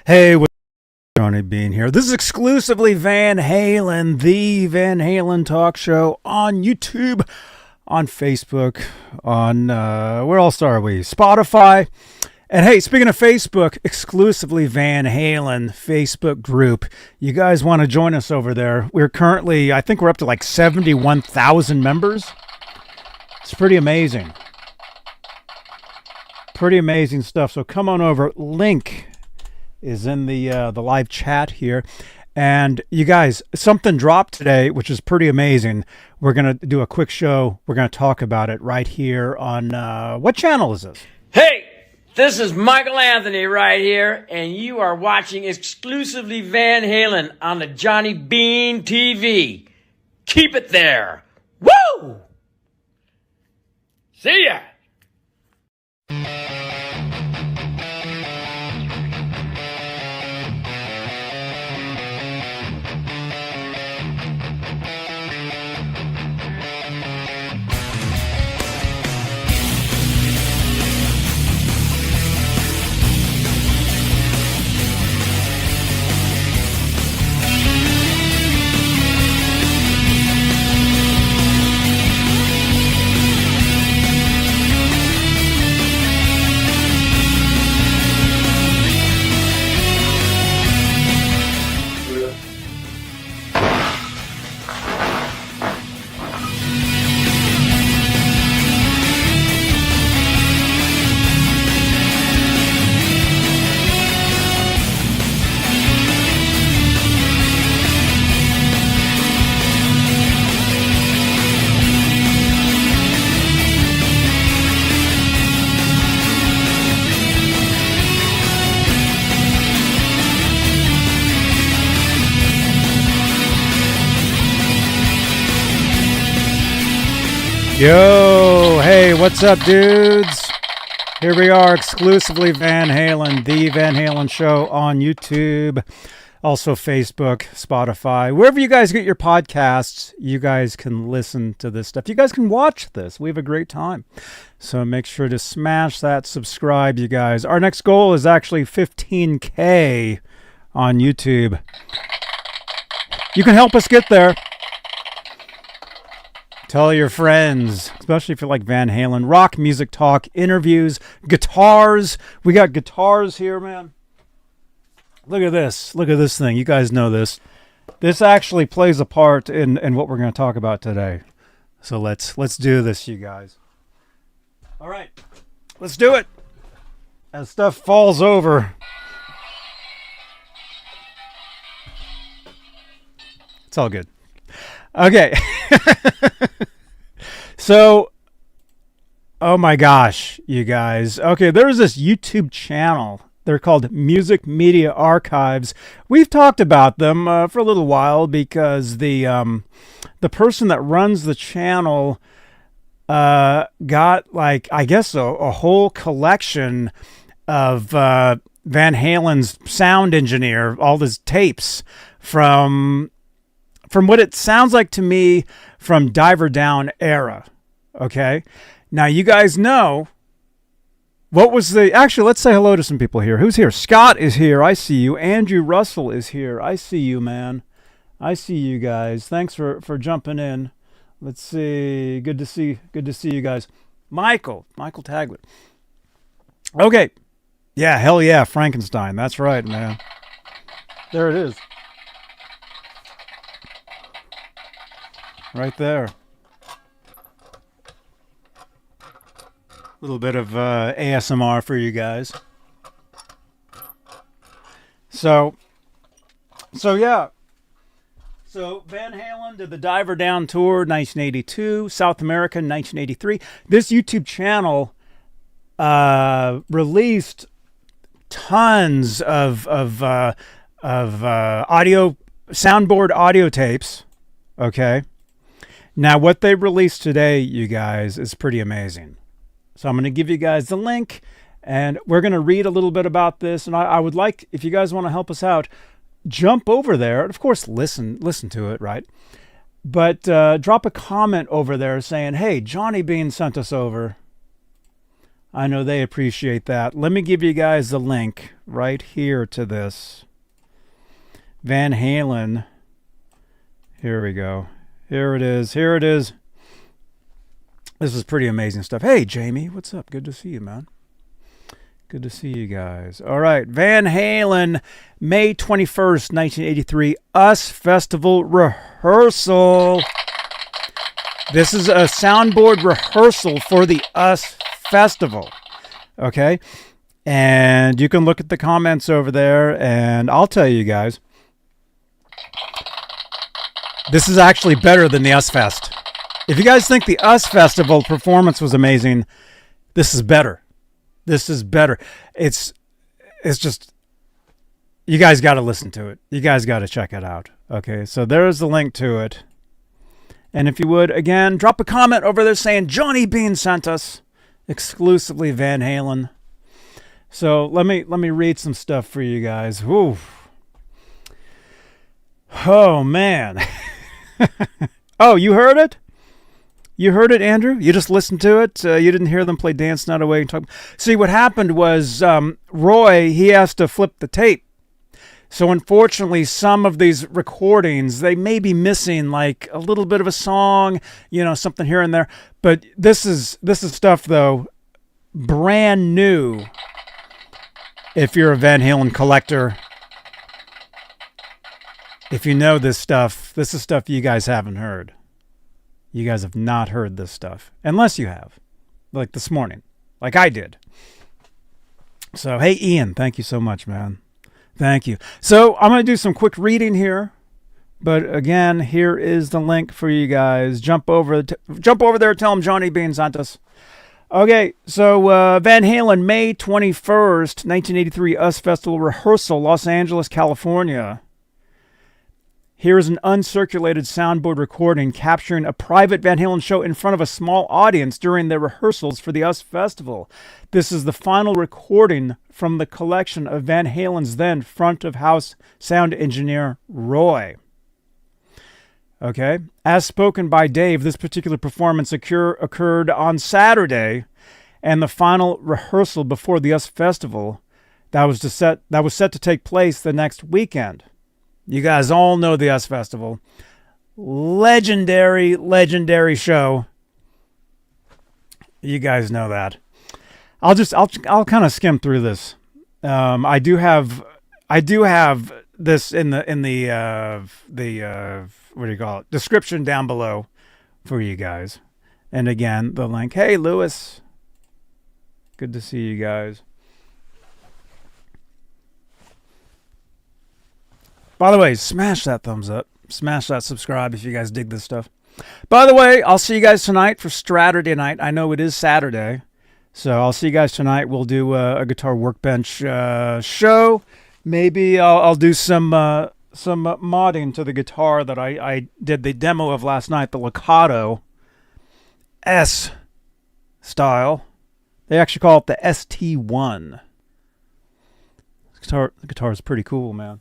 Hey, Johnny Beane here. This is Exclusively Van Halen, the Van Halen talk show on YouTube, on Facebook, on, where else are we? Spotify. And hey, speaking of Facebook, Exclusively Van Halen Facebook group. You guys want to join us over there? We're currently, I think we're up to like 71,000 members. It's pretty amazing. Pretty amazing stuff. So come on over. Link is in the live chat here. And you guys, something dropped today, which is pretty amazing. We're going to do a quick show. We're going to talk about it right here on, what channel is this? Hey, this is Michael Anthony right here, and you are watching Exclusively Van Halen on the Johnny Beane TV. Keep it there. Woo! See ya! Yo, hey, what's up, dudes? Here we are, Exclusively Van Halen, the Van Halen show on YouTube, also Facebook, Spotify, wherever you guys get your podcasts. You guys can listen to this stuff. You guys can watch this. We have a great time. So make sure to smash that subscribe, you guys. Our next goal is actually 15K on YouTube. You can help us get there. Tell your friends, especially if you like Van Halen, rock, music talk, interviews, guitars. We got guitars here, man. Look at this. Look at this thing. You guys know this. This actually plays a part in what we're going to talk about today. So let's do this, you guys. All right. Let's do it. As stuff falls over. It's all good. Okay. So, oh my gosh, you guys. Okay, there's this YouTube channel. They're called Music Media Archives. We've talked about them for a little while because the person that runs the channel got, like, I guess a whole collection of Van Halen's sound engineer, all his tapes from what it sounds like to me from Diver Down era. Okay. Now you guys know what was actually, let's say hello to some people here. Who's here? Scott is here. I see you. Andrew Russell is here. I see you, man. I see you guys. Thanks for jumping in. Let's see. Good to see you guys. Michael Tagler. Okay. Yeah. Hell yeah. Frankenstein. That's right, man. There it is. Right there. A little bit of ASMR for you guys. So yeah. So Van Halen did the Diver Down Tour 1982, South America 1983. This YouTube channel released tons of audio, soundboard audio tapes. Okay. Now, what they released today, you guys, is pretty amazing. So I'm going to give you guys the link, and we're going to read a little bit about this. And I would like, if you guys want to help us out, jump over there. Of course, listen to it, right? But drop a comment over there saying, hey, Johnny Beane sent us over. I know they appreciate that. Let me give you guys the link right here to this. Van Halen. Here we go. Here it is. Here it is. This is pretty amazing stuff. Hey, Jamie, what's up? Good to see you, man. Good to see you guys. All right. Van Halen, May 21st, 1983, US Festival Rehearsal. This is a soundboard rehearsal for the US Festival. Okay? And you can look at the comments over there, and I'll tell you guys, this is actually better than the US Fest. If you guys think the US Festival performance was amazing, this is better. This is better. It's just, you guys got to listen to it. You guys got to check it out. Okay, so there's the link to it. And if you would, again, drop a comment over there saying Johnny Beane sent us. Exclusively Van Halen. So let me read some stuff for you guys. Whew. Oh, man. Oh, you heard it? You heard it, Andrew? You just listened to it? You didn't hear them play Dance Not Away and talk. See, what happened was Roy, he has to flip the tape. So unfortunately, some of these recordings, they may be missing like a little bit of a song, you know, something here and there. But this is stuff, though, brand new. If you're a Van Halen collector, if you know this is stuff you guys haven't heard. You guys have not heard this stuff. Unless you have. Like this morning. Like I did. So, hey, Ian. Thank you so much, man. Thank you. So, I'm going to do some quick reading here. But, again, here is the link for you guys. Jump over there. Tell them Johnny Beane sent us. Okay, so Van Halen, May 21st, 1983, US Festival Rehearsal, Los Angeles, California. Here is an uncirculated soundboard recording capturing a private Van Halen show in front of a small audience during their rehearsals for the US Festival. This is the final recording from the collection of Van Halen's then front-of-house sound engineer, Roy. Okay, as spoken by Dave, this particular performance occurred on Saturday, and the final rehearsal before the US Festival that was set to take place the next weekend. You guys all know the US Festival. Legendary show. You guys know that. I'll kind of skim through this. I do have this in the what do you call it? Description down below for you guys. And again, the link. Hey, Lewis. Good to see you guys. By the way, smash that thumbs up. Smash that subscribe if you guys dig this stuff. By the way, I'll see you guys tonight for Saturday night. I know it is Saturday. So I'll see you guys tonight. We'll do a guitar workbench show. Maybe I'll do some modding to the guitar that I did the demo of last night, the Lakato S style. They actually call it the ST1. The guitar is pretty cool, man.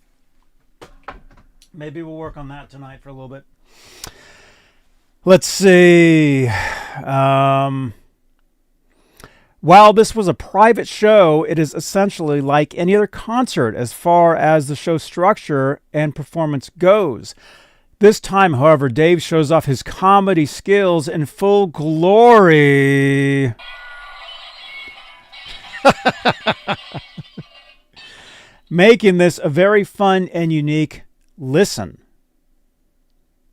Maybe we'll work on that tonight for a little bit. Let's see. While this was a private show, it is essentially like any other concert as far as the show structure and performance goes. This time, however, Dave shows off his comedy skills in full glory. Making this a very fun and unique listen.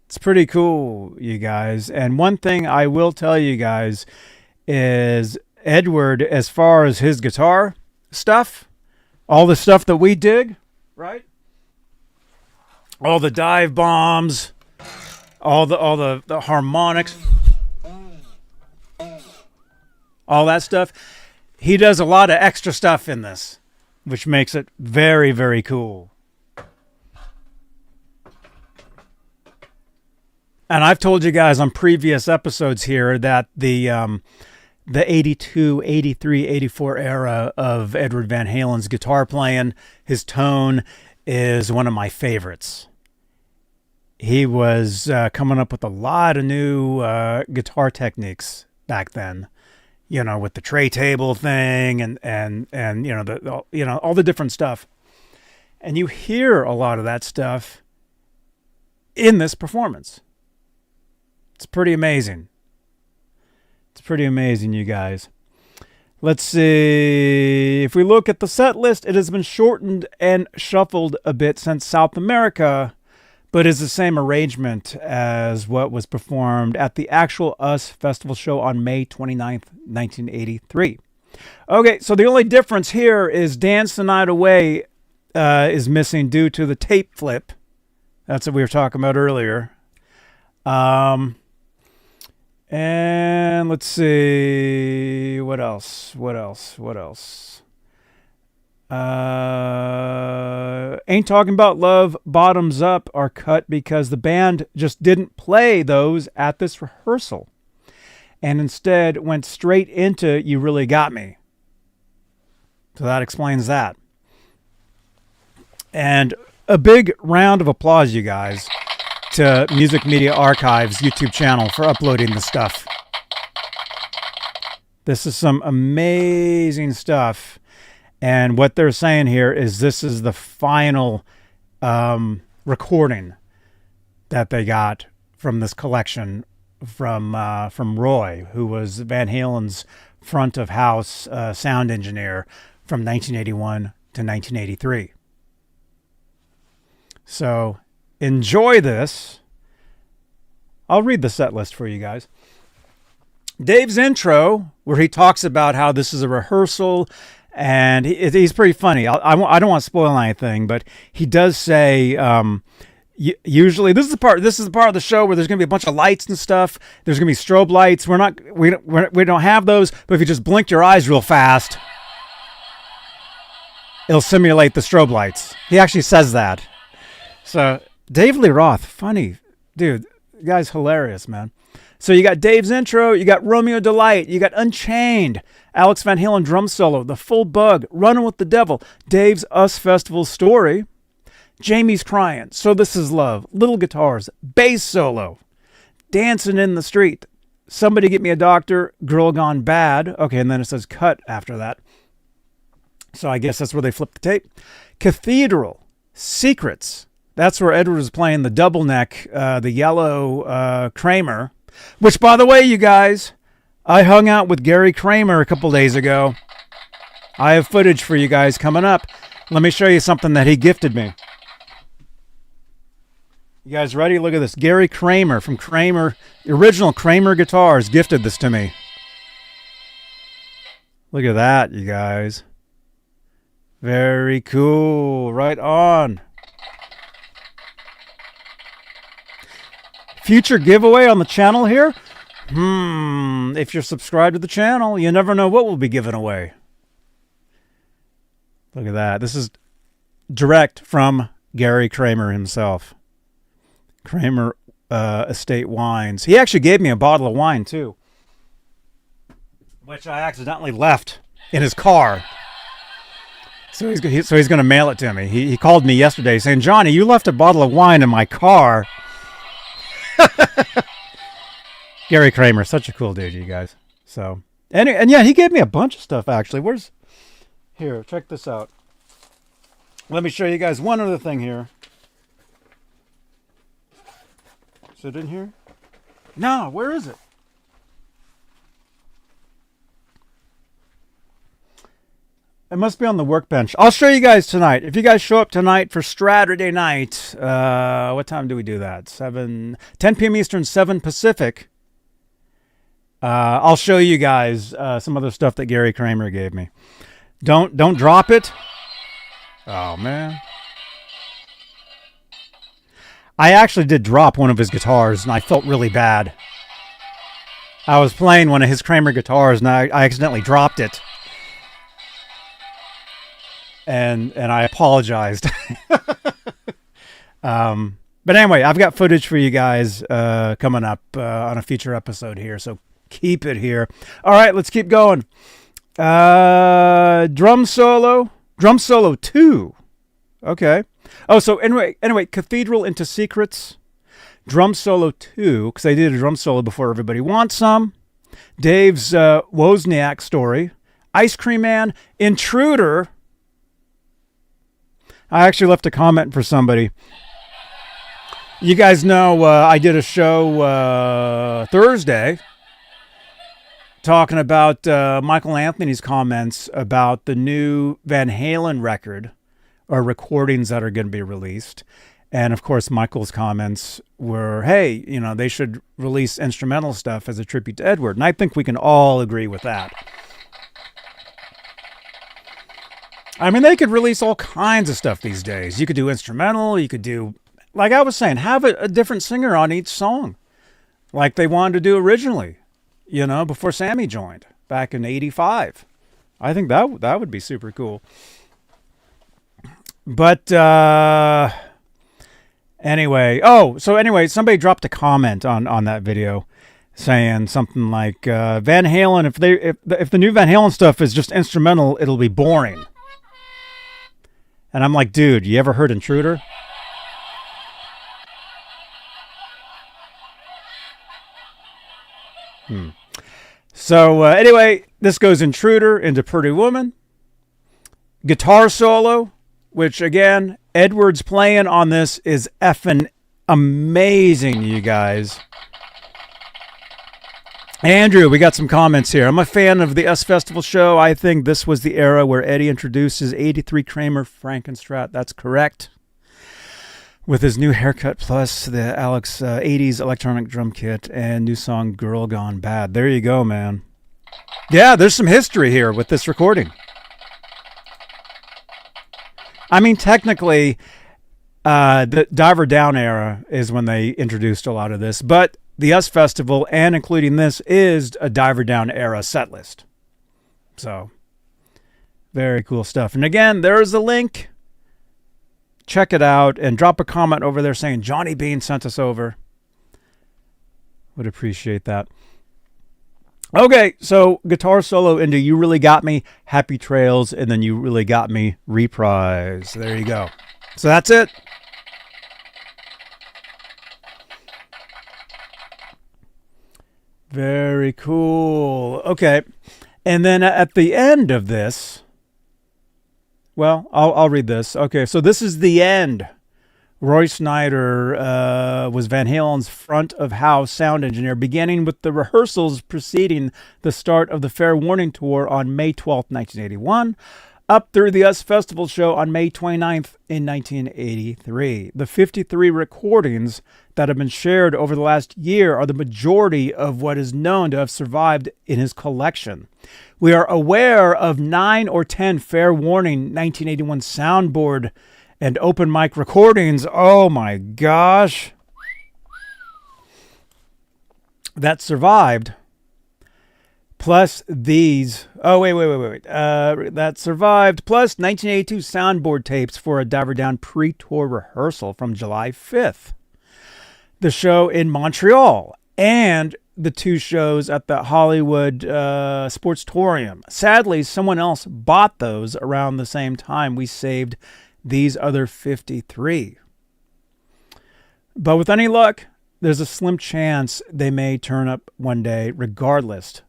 It's pretty cool, you guys. And one thing I will tell you guys is Edward, as far as his guitar stuff, all the stuff that we dig, right? All the dive bombs, all the harmonics, all that stuff. He does a lot of extra stuff in this, which makes it very, very cool. And I've told you guys on previous episodes here that the 82, 83, 84 era of Edward Van Halen's guitar playing, his tone is one of my favorites. He was coming up with a lot of new guitar techniques back then. with the tray table thing and all the different stuff. And you hear a lot of that stuff in this performance. It's pretty amazing. It's pretty amazing, you guys. Let's see. If we look at the set list, it has been shortened and shuffled a bit since South America, but is the same arrangement as what was performed at the actual US Festival show on May 29th, 1983. Okay, so the only difference here is Dance the Night Away is missing due to the tape flip. That's what we were talking about earlier. And let's see, what else? Ain't Talking About Love, Bottoms Up are cut because the band just didn't play those at this rehearsal and instead went straight into You Really Got Me. So that explains that. And a big round of applause, you guys, to Music Media Archive's YouTube channel for uploading the stuff. This is some amazing stuff. And what they're saying here is this is the final recording that they got from this collection from Roy, who was Van Halen's front of house sound engineer from 1981 to 1983. So enjoy this. I'll read the set list for you guys. Dave's intro, where he talks about how this is a rehearsal, and he's pretty funny. I don't want to spoil anything, but he does say usually this is the part of the show where there's going to be a bunch of lights and stuff. There's going to be strobe lights. We don't have those, but if you just blink your eyes real fast, it'll simulate the strobe lights. He actually says that. So Dave Lee Roth, funny dude, the guy's hilarious, man. So you got Dave's intro, you got Romeo Delight, you got Unchained, Alex Van Halen drum solo, The Full Bug, Running with the Devil, Dave's US Festival story, Jamie's Crying, So This Is Love, Little Guitars, bass solo, Dancing in the Street, Somebody Get Me a Doctor, Girl Gone Bad. Okay, and then it says cut after that. So I guess that's where they flipped the tape. Cathedral, Secrets. That's where Edward was playing the double neck, the yellow Kramer. Which, by the way, you guys, I hung out with Gary Kramer a couple days ago. I have footage for you guys coming up. Let me show you something that he gifted me. You guys ready? Look at this. Gary Kramer from Kramer, the original Kramer Guitars, gifted this to me. Look at that, you guys. Very cool. Right on. Future giveaway on the channel here? If you're subscribed to the channel, you never know what will be given away. Look at that. This is direct from Gary Kramer himself. Kramer Estate Wines. He actually gave me a bottle of wine, too, which I accidentally left in his car. So he's going to mail it to me. He called me yesterday saying, Johnny, you left a bottle of wine in my car. Gary Kramer, such a cool dude, you guys. So, and yeah, he gave me a bunch of stuff, actually. Here, check this out. Let me show you guys one other thing here. Is it in here? No, where is it? It must be on the workbench. I'll show you guys tonight. If you guys show up tonight for Saturday night, what time do we do that? 10 p.m. Eastern, 7 Pacific. I'll show you guys some other stuff that Gary Kramer gave me. Don't drop it. Oh, man. I actually did drop one of his guitars, and I felt really bad. I was playing one of his Kramer guitars, and I accidentally dropped it. And I apologized. But anyway, I've got footage for you guys coming up on a future episode here, so keep it here. All right, let's keep going. Drum solo 2. Okay. Oh, so anyway, Cathedral into Secrets, drum solo 2, because I did a drum solo before Everybody Wants Some. Dave's Wozniak story, Ice Cream Man, Intruder. I actually left a comment for somebody. You guys know I did a show Thursday talking about Michael Anthony's comments about the new Van Halen record or recordings that are going to be released. And of course, Michael's comments were, hey, you know, they should release instrumental stuff as a tribute to Edward. And I think we can all agree with that. I mean, they could release all kinds of stuff these days. You could do instrumental. You could do, like I was saying, have a different singer on each song, like they wanted to do originally, you know, before Sammy joined back in '85. I think that would be super cool. But anyway, somebody dropped a comment on that video saying something like Van Halen, if the new Van Halen stuff is just instrumental, it'll be boring. And I'm like, dude, you ever heard Intruder? So anyway, this goes Intruder into Pretty Woman. Guitar solo, which again, Edward's playing on this is effing amazing, you guys. Andrew, we got some comments here. I'm a fan of the US Festival show. I think this was the era where Eddie introduced his 83 Kramer Frankenstrat. That's correct. With his new haircut plus the Alex 80s electronic drum kit and new song Girl Gone Bad. There you go, man. Yeah, there's some history here with this recording. I mean, technically, the Diver Down era is when they introduced a lot of this, but the US Festival, and including this, is a Diver Down era set list. So, very cool stuff. And again, there's a link. Check it out and drop a comment over there saying Johnny Beane sent us over. Would appreciate that. Okay, so guitar solo into You Really Got Me, Happy Trails, and then You Really Got Me, reprise. There you go. So that's it. Very cool. Okay, and then at the end of this, well, I'll read this. Okay, so this is the end. Roy Snyder was Van Halen's front of house sound engineer, beginning with the rehearsals preceding the start of the Fair Warning Tour on May 12th, 1981, up through the US Festival show on May 29th in 1983. The 53 recordings that have been shared over the last year are the majority of what is known to have survived in his collection. We are aware of 9 or 10 Fair Warning 1981 Soundboard and open mic recordings. Oh my gosh. That survived. Plus these. Oh, wait. That survived. Plus 1982 Soundboard tapes for a Diver Down pre-tour rehearsal from July 5th. The show in Montreal. And the 2 shows at the Hollywood Sportstorium. Sadly, someone else bought those around the same time we saved these other 53. But with any luck, there's a slim chance they may turn up one day regardless.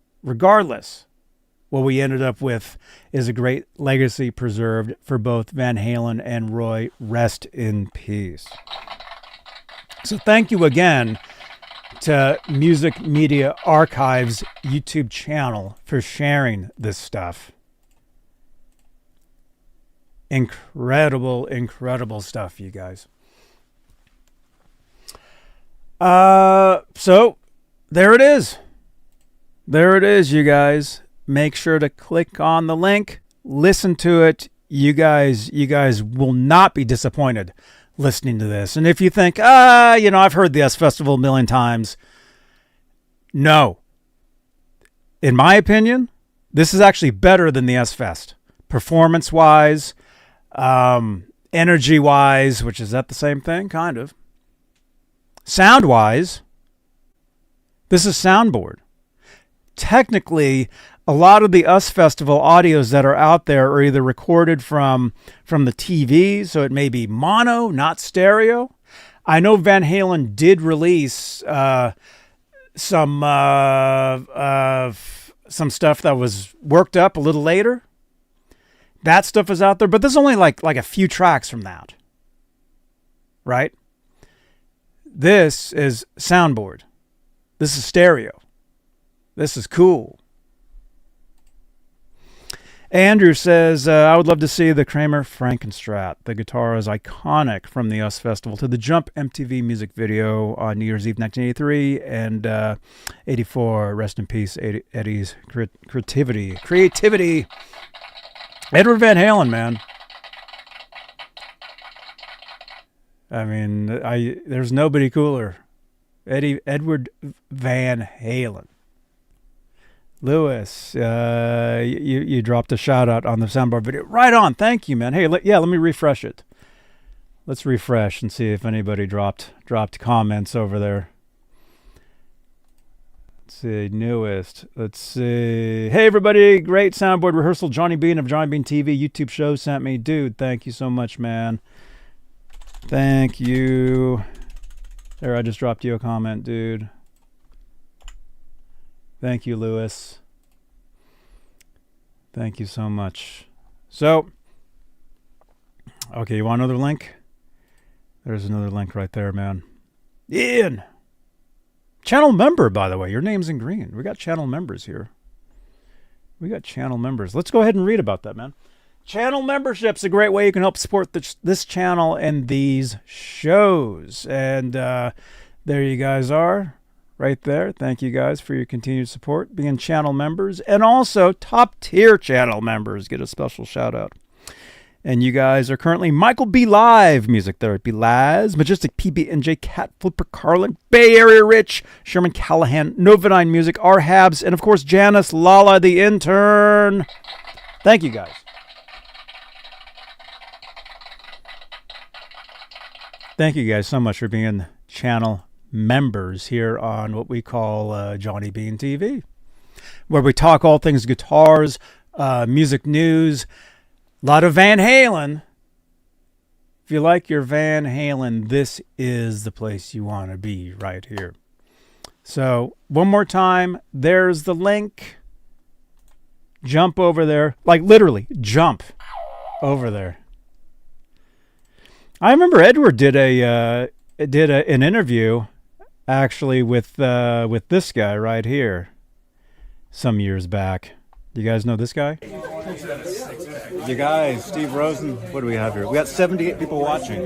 What we ended up with is a great legacy preserved for both Van Halen and Roy. Rest in peace. So thank you again to Music Media Archive's YouTube channel for sharing this stuff. Incredible stuff, you guys. So there it is. There it is, you guys. Make sure to click on the link. Listen to it. You guys will not be disappointed listening to this. And if you think, I've heard the US Festival a million times. No. In my opinion, this is actually better than the US Fest. Performance-wise, energy-wise, which is that the same thing? Kind of. Sound-wise, this is Soundboard. Technically, a lot of the US Festival audios that are out there are either recorded from the TV, so it may be mono, not stereo. I know Van Halen did release some stuff that was worked up a little later. That stuff is out there, but there's only like a few tracks from that. Right? This is Soundboard. This is stereo. This is cool. Andrew says, I would love to see the Kramer Frankenstrat. The guitar is iconic from the US Festival to the Jump MTV music video on New Year's Eve 1983 and 84. Rest in peace, Eddie's creativity. Edward Van Halen, man. I mean, there's nobody cooler. Edward Van Halen. Lewis, you dropped a shout out on the Soundboard video. Right on. Thank you, man. Hey, let me refresh it. Let's refresh and see if anybody dropped comments over there. Let's see, newest. Let's see. Hey, everybody. Great Soundboard rehearsal. Johnny Beane of Johnny Beane TV YouTube show sent me. Dude, thank you so much, man. Thank you. There, I just dropped you a comment, dude. Thank you, Lewis. Thank you so much. So, okay, you want another link? There's another link right there, man. Ian! Channel member, by the way. Your name's in green. We got channel members here. We got channel members. Let's go ahead and read about that, man. Channel membership's a great way you can help support this channel and these shows. And there you guys are. Right there. Thank you guys for your continued support, being channel members, and also top tier channel members get a special shout out. And you guys are currently Michael B. Live, Music Therapy Laz, Majestic PB&J, Cat Flipper Carlin, Bay Area Rich, Sherman Callahan, Novodyne Music, R. Habs, and of course Janice Lala, the intern. Thank you guys. Thank you guys so much for being channel members here on what we call Johnny Beane TV, where we talk all things guitars, music news, a lot of Van Halen. If you like your Van Halen, this is the place you want to be right here. So one more time, there's the link. Jump over there, like literally jump over there. I remember Edward did an interview actually with this guy right here some years back. You guys know this guy? You guys, Steve Rosen. What do we have here? We got 78 people watching.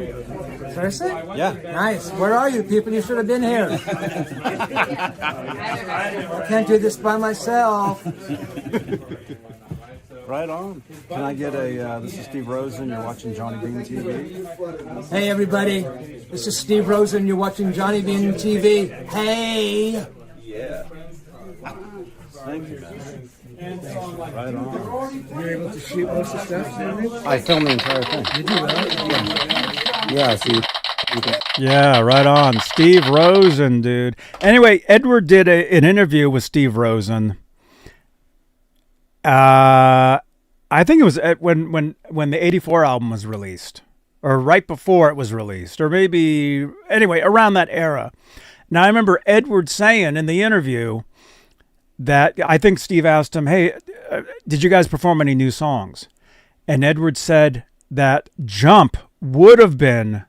Seriously? Yeah. Nice. Where are you people? You should have been here. I can't do this by myself. Right on. Can I get this is Steve Rosen, you're watching Johnny Beane TV. Hey everybody, this is Steve Rosen, you're watching Johnny Beane TV. Hey! Yeah. Thank you, man. Right on. You're able to shoot most of the stuff, Sammy? I filmed the entire thing. Did you really? Yeah, see. Yeah, right on. Steve Rosen, dude. Anyway, Edward did an interview with Steve Rosen. I think it was when the 84 album was released, or right before it was released, or maybe, anyway, around that era. Now, I remember Edward saying in the interview that, I think Steve asked him, hey, did you guys perform any new songs? And Edward said that Jump would have been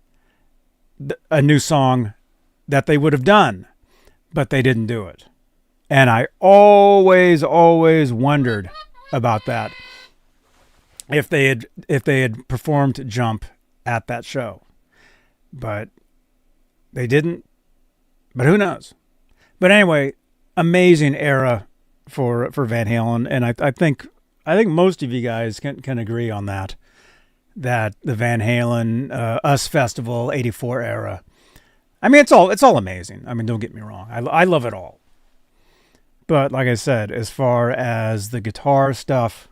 a new song that they would have done, but they didn't do it. And I always wondered about that. If they had performed Jump at that show. But they didn't. But who knows? But anyway, amazing era for Van Halen, and I think most of you guys can agree on that the Van Halen US Festival 84 era. I mean, it's all amazing. I mean, don't get me wrong. I love it all. But like I said, as far as the guitar stuff,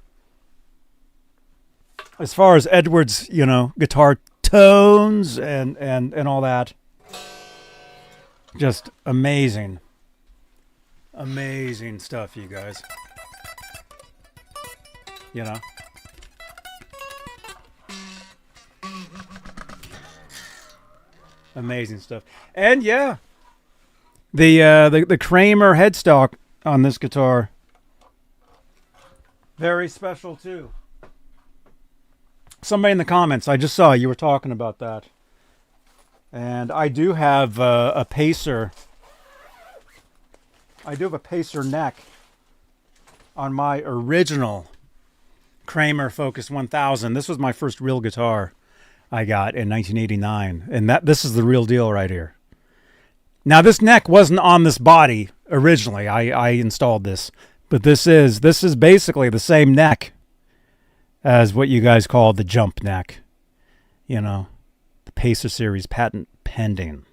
as far as Edward's, guitar tones and all that, just amazing. Amazing stuff, you guys. Amazing stuff. And yeah, The Kramer headstock on this guitar. Very special too. Somebody in the comments, I just saw you were talking about that. And I do have a Pacer. I do have a Pacer neck on my original Kramer Focus 1000. This was my first real guitar I got in 1989. And this is the real deal right here. Now, this neck wasn't on this body originally. I installed this. But this is basically the same neck as what you guys call the jump neck. You know, the Pacer series patent pending.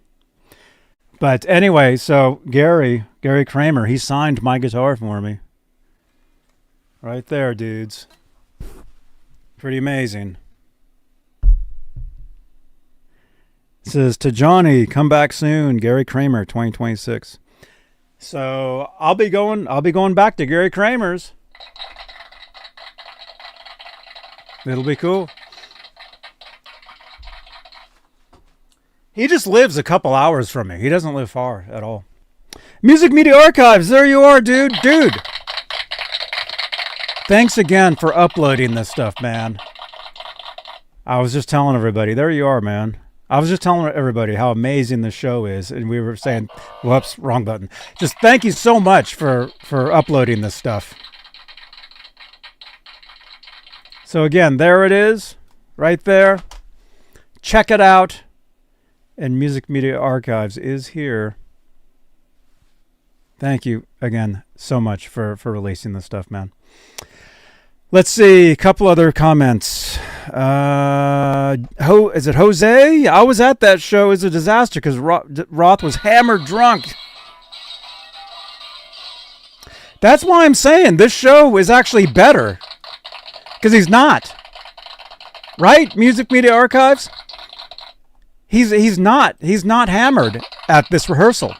But anyway, so Gary Kramer, he signed my guitar for me. Right there, dudes. Pretty amazing. It says, to Johnny, come back soon, Gary Kramer, 2026. So I'll be going back to Gary Kramer's. It'll be cool. He just lives a couple hours from me. He doesn't live far at all. Music Media Archives, there you are, dude. Thanks again for uploading this stuff, man. I was just telling everybody, there you are, man. I was just telling everybody how amazing the show is, and we were saying, whoops, wrong button. Just thank you so much for uploading this stuff. So again, there it is, right there. Check it out. And Music Media Archives is here. Thank you again so much for releasing this stuff, man. Let's see, a couple other comments. Is it Jose? I was at that show. It was a disaster because Roth was hammered drunk. That's why I'm saying this show is actually better. Because he's not. Right? Music Media Archives? He's not hammered at this rehearsal.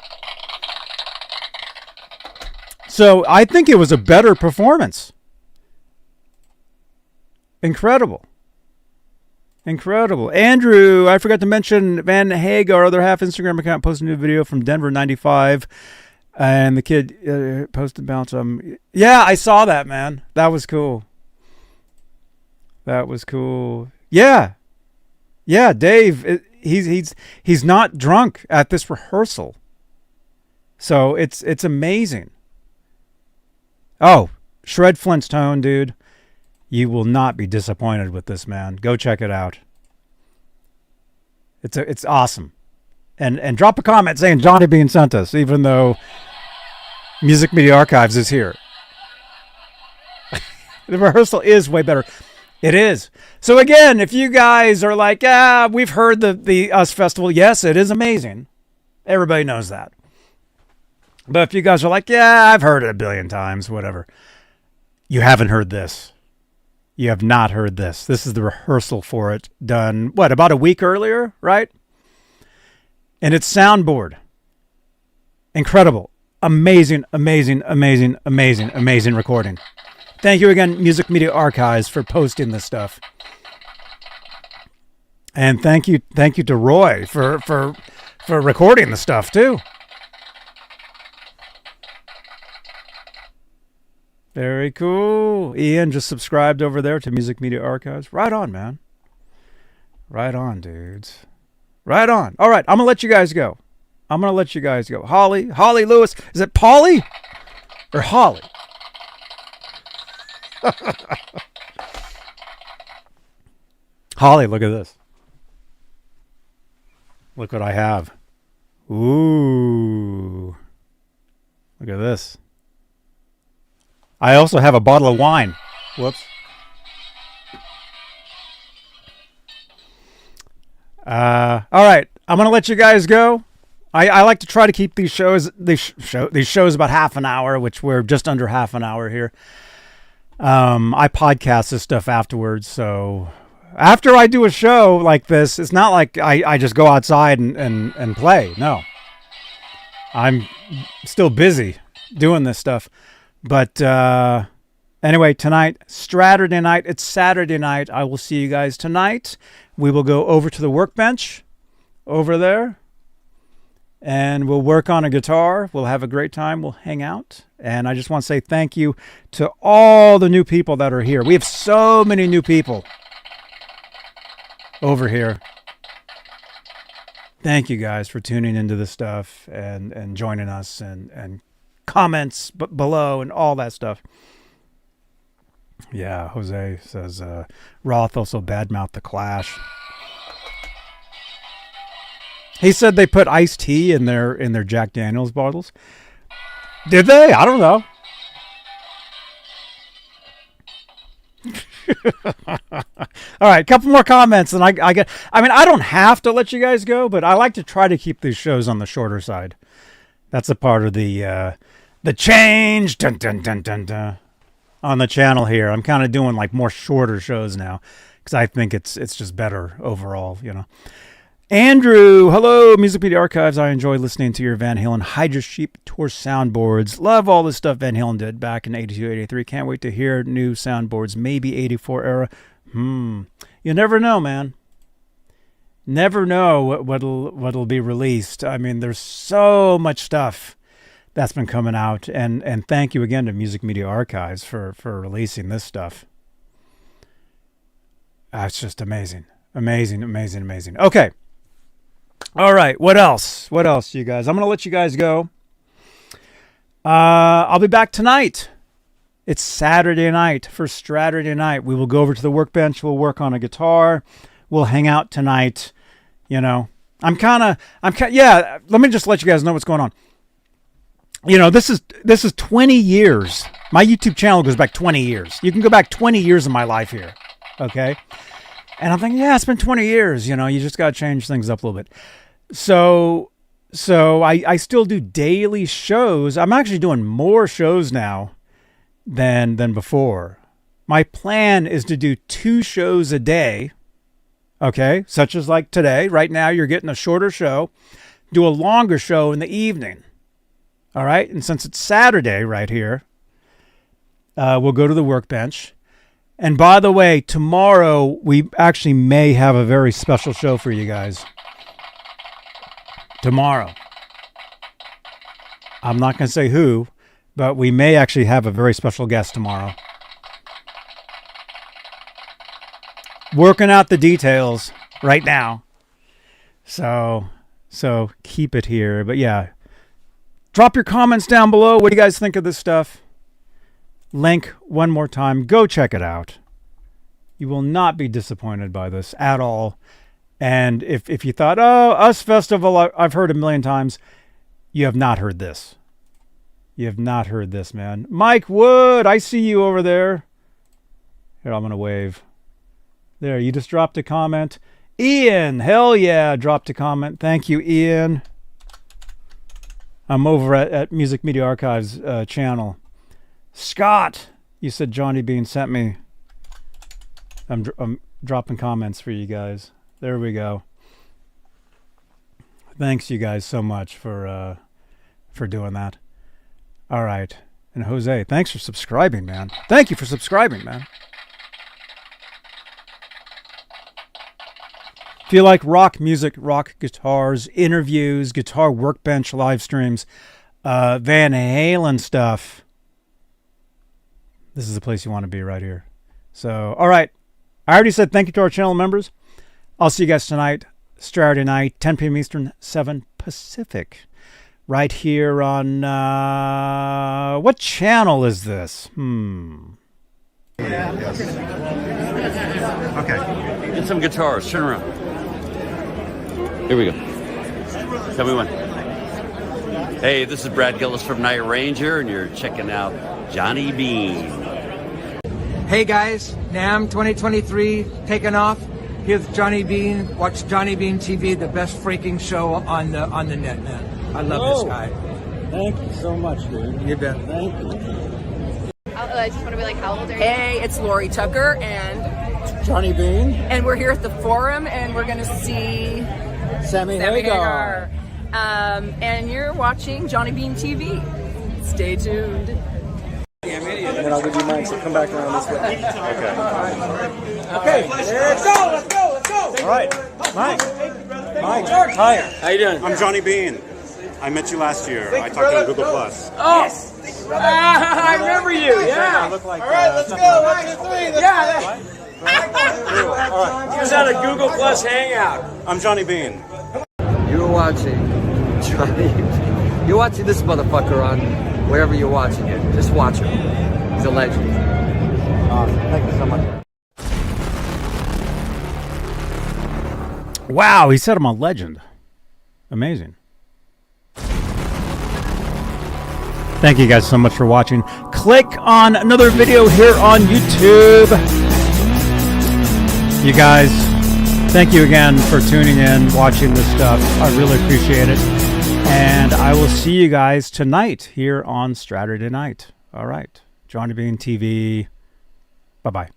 So I think it was a better performance. Incredible. Andrew, I forgot to mention Van Hague, our other half Instagram account, posted a new video from Denver 95. And the kid posted bounce. Yeah, I saw that, man. That was cool. Yeah, Dave, he's not drunk at this rehearsal. So it's amazing. Oh, Shred Flintstone, dude. You will not be disappointed with this, man. Go check it out. It's awesome. And drop a comment saying Johnny Beane sent us, even though Music Media Archives is here. The rehearsal is way better. It is. So again, if you guys are like, we've heard the US Festival. Yes, it is amazing. Everybody knows that. But if you guys are like, I've heard it a billion times, whatever. You haven't heard this. You have not heard this. This is the rehearsal for it done, about a week earlier, right? And it's Soundboard. Incredible. Amazing recording. Thank you again, Music Media Archives, for posting this stuff. And thank you to Roy for recording the stuff too. Very cool. Ian just subscribed over there to Music Media Archives. Right on, man. Right on, dudes. Right on. All right, I'm going to let you guys go. Holly Lewis. Is it Polly or Holly? Holly, look at this. Look what I have. Ooh. Look at this. I also have a bottle of wine. Whoops. All right. I'm going to let you guys go. I like to try to keep these shows about half an hour, which we're just under half an hour here. I podcast this stuff afterwards. So after I do a show like this, it's not like I just go outside and play. No. I'm still busy doing this stuff. But anyway, tonight, Saturday night, it's Saturday night. I will see you guys tonight. We will go over to the workbench over there. and we'll work on a guitar. We'll have a great time. We'll hang out. And I just want to say thank you to all the new people that are here. We have so many new people over here. Thank you guys for tuning into this stuff and joining us and comments below and all that stuff. Yeah, Jose says Roth also badmouthed the Clash. He said they put iced tea in their Jack Daniels bottles. Did they? I don't know. All right, a couple more comments, and I mean, I don't have to let you guys go, but I like to try to keep these shows on the shorter side. That's a part of the change dun, dun, dun, dun, dun, on the channel here. I'm kind of doing like more shorter shows now because I think it's just better overall, you know. Andrew, hello, Music Media Archives. I enjoy listening to your Van Halen Hydra Sheep Tour soundboards. Love all the stuff Van Halen did back in 82, 83. Can't wait to hear new soundboards, maybe 84 era. You never know, man. Never know what'll be released. I mean, there's so much stuff that's been coming out, and thank you again to Music Media Archives for releasing this stuff. It's just amazing. Amazing, amazing, amazing. Okay. All right, what else? What else, you guys? I'm going to let you guys go. I'll be back tonight. It's Saturday night. For Saturday night, we will go over to the workbench. We'll work on a guitar. We'll hang out tonight. You know, yeah, let me just let you guys know what's going on. You know, this is 20 years. My YouTube channel goes back 20 years. You can go back 20 years of my life here. Okay? And I'm thinking, yeah, it's been 20 years, you know, you just got to change things up a little bit. So I still do daily shows. I'm actually doing more shows now than before. My plan is to do 2 shows a day, okay, such as like today. Right now, you're getting a shorter show. Do a longer show in the evening, all right? And since it's Saturday right here, we'll go to the workbench. And by the way, tomorrow we actually may have a very special show for you guys. Tomorrow. I'm not going to say who, but we may actually have a very special guest tomorrow. Working out the details right now. So keep it here. But yeah, drop your comments down below. What do you guys think of this stuff? Link one more time. Go check it out. You will not be disappointed by this at all. And if you thought, oh, Us Festival, I've heard a million times, you have not heard this. You have not heard this, man. Mike Wood, I see you over there. Here, I'm going to wave. There, you just dropped a comment. Ian, hell yeah, dropped a comment. Thank you, Ian. I'm over at Music Media Archives channel. Scott, you said Johnny Beane sent me. I'm dropping comments for you guys. There we go. Thanks, you guys, so much for doing that. All right. And Jose, thanks for subscribing, man. Thank you for subscribing, man. If you like rock music, rock guitars, interviews, guitar workbench live streams, Van Halen stuff, this is the place you want to be right here. So, all right. I already said thank you to our channel members. I'll see you guys tonight, Saturday night, 10 p.m. Eastern, 7 Pacific. Right here on, what channel is this? Yes. Okay. Get some guitars. Turn around. Here we go. Tell me when. Hey, this is Brad Gillis from Night Ranger, and you're checking out Johnny Beane. Hey guys, NAMM 2023 taking off. Here's Johnny Beane. Watch Johnny Beane TV, the best freaking show on the net, man. I love this guy. Thank you so much, dude. You bet. Thank you. I just want to be like, how old are you? Hey, it's Lori Tucker, and Johnny Beane. and we're here at the Forum, and we're going to see Sammy Sammy Hagar. Hagar. And you're watching Johnny Beane TV. Stay tuned. And then I'll give you mine, so come back around this way. Okay, let's go, let's go, let's go. All right. Mike, hi. How you doing? I'm Johnny Beane. I met you last year. I talked to you on Google Plus. Oh, I remember you. Yeah. I look like, All right, let's go. 1, 2, 3. Yeah. All right. He was at a Google Plus hangout. I'm Johnny Beane. You're watching Johnny. You're watching this motherfucker on wherever you're watching it. Just watch him. He's a legend. Awesome. Thank you so much. Wow, he said I'm a legend. Amazing. Thank you guys so much for watching. Click on another video here on YouTube. You guys, thank you again for tuning in, watching this stuff. I really appreciate it. And I will see you guys tonight here on Saturday night. All right. Johnny Beane TV. Bye-bye.